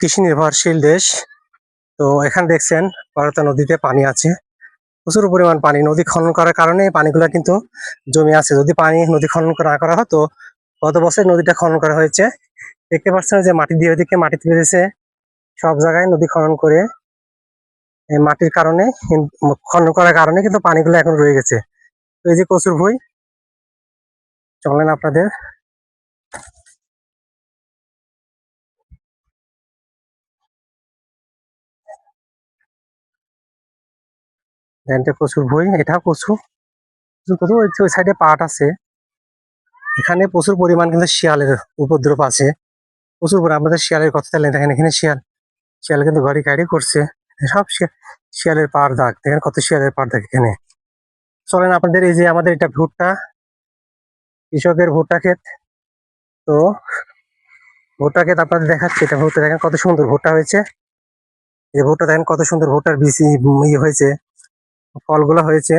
কৃষি নির্ভরশীল দেশ। তো এখানে দেখছেন করতা নদীতে পানি আছে, প্রচুর পরিমাণ পানি। নদী খনন করার কারণে এই পানিগুলো কিন্তু জমে আছে। যদি পানি নদী খনন না করা হতো, গত বছর নদীটা খনন করা হয়েছে, দেখতে পাচ্ছেন যে মাটি দিয়ে ওইদিকে মাটি তুলে দিয়েছে। সব জায়গায় নদী খনন করে এই মাটির কারণে খনন করার কারণে কিন্তু পানিগুলো এখন রয়ে গেছে। তো এই যে কচুর ভুঁই, চলেন আপনাদের কচুর ভুঁই, এটা কচু কচু ওই সাইডে পাট আছে। এখানে প্রচুর পরিমাণ কিন্তু শিয়ালের উপদ্রব আছে, প্রচুর পরিমাণ। আমাদের শিয়ালের কথা তাহলে দেখেন, এখানে শিয়াল শিয়াল কিন্তু গাড়ি গাড়ি করছে। সব শিয়ালের পাড় দাগ, দেখেন কত শিয়ালের পাড় দাগ এখানে। চলেন আপনাদের, এই যে আমাদের এটা ভুট্টা, কৃষকের ভুট্টা ক্ষেত। তো ভুট্টা ক্ষেত আপনাদের দেখাচ্ছে, এটা ভুট্টা দেখেন কত সুন্দর ভুট্টা হয়েছে। এই ভুট্টা দেখেন কত সুন্দর ভুট্টার বিচি ইয়ে হয়েছে, ফলগুলো হয়েছে।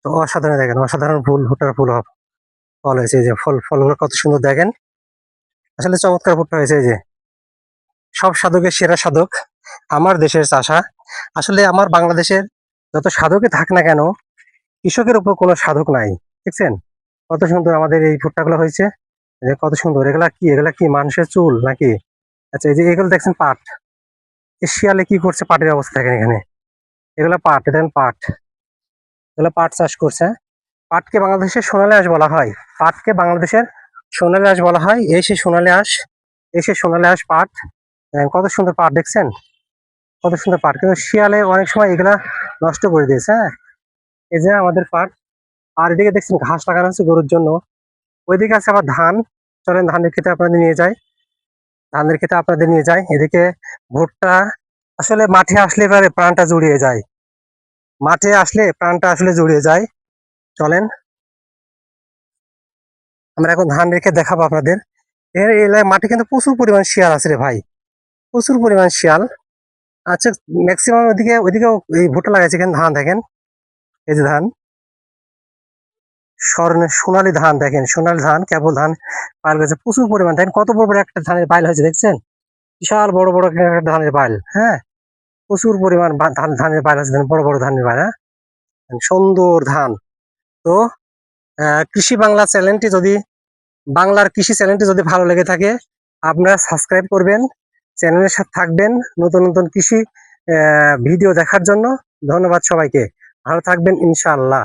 তো অসাধারণ, দেখেন অসাধারণ ফুল, ভুট্টার ফুল ফল হয়েছে। এই যে ফলগুলো কত সুন্দর দেখেন, আসলে চমৎকার ভুট্টা হয়েছে। এই যে সব সাধকের সেরা সাধক আমার দেশের চাষা। আসলে আমার বাংলাদেশের যত সাধকে থাক না কেন, কৃষকের উপর কোনো সাধক নাই। দেখছেন কত সুন্দর আমাদের এই ভুট্টাগুলো হয়েছে, এই যে কত সুন্দর। এগুলা কি মানুষের চুল নাকি? আচ্ছা, এই যে এগুলো দেখছেন পাট। এই শিয়ালে কি করছে, পাটের অবস্থা দেখেন এখানে। এগুলা পাট, দেখেন পাট, এগুলো পাট চাষ করছে। পাটকে বাংলাদেশের সোনালী আঁশ বলা হয়। পাটকে বাংলাদেশের সোনালী আঁশ বলা হয়। এই সে সোনালী আঁশ পাট। কত সুন্দর পাট দেখছেন, কত সুন্দর পাট। কিন্তু শিয়ালে অনেক সময় এগুলা নষ্ট করে দিয়েছে। হ্যাঁ, এই যে আমাদের পাট। আর এদিকে দেখছেন ঘাস লাগানো হচ্ছে গরুর জন্য। ওইদিকে আছে আবার ধান। চলেন ধানের খেতে আপনাদের নিয়ে যাই, এদিকে ভুট্টা। আসলে মাঠে আসলে এবারে প্রাণটা জুড়িয়ে যায়, মাঠে আসলে প্রাণটা আসলে জুড়িয়ে যায়। চলেন আমরা এখন ধান রেখে দেখাবো আপনাদের। এর এলাকায় মাঠে কিন্তু প্রচুর পরিমাণ শিয়াল আছে রে ভাই, প্রচুর পরিমাণ শিয়াল। আচ্ছা, ম্যাক্সিমাম ওইদিকেও এই ভুট্টা লাগাইছে, এখানে ধান দেখেন, এই যে ধান, সোনালী ধান দেখেন, সোনালী ধান, কেবল ধান পাইল গেছে প্রচুর পরিমাণ। দেখেন কত বড় বড় একটা ধানের বাইল হয়েছে, দেখছেন বিশাল বড় বড় একটা ধানের বাইল। হ্যাঁ, প্রচুর পরিমাণ ধানের বাইল আছে, বড় বড় ধানের বাইল। হ্যাঁ, সুন্দর ধান। তো কৃষি বাংলা চ্যানেলটি যদি, বাংলার কৃষি চ্যানেলটি যদি ভালো লেগে থাকে, আপনারা সাবস্ক্রাইব করবেন, চ্যানেলের সাথে থাকবেন নতুন নতুন কৃষি ভিডিও দেখার জন্য। ধন্যবাদ সবাইকে, ভালো থাকবেন ইনশাআল্লাহ।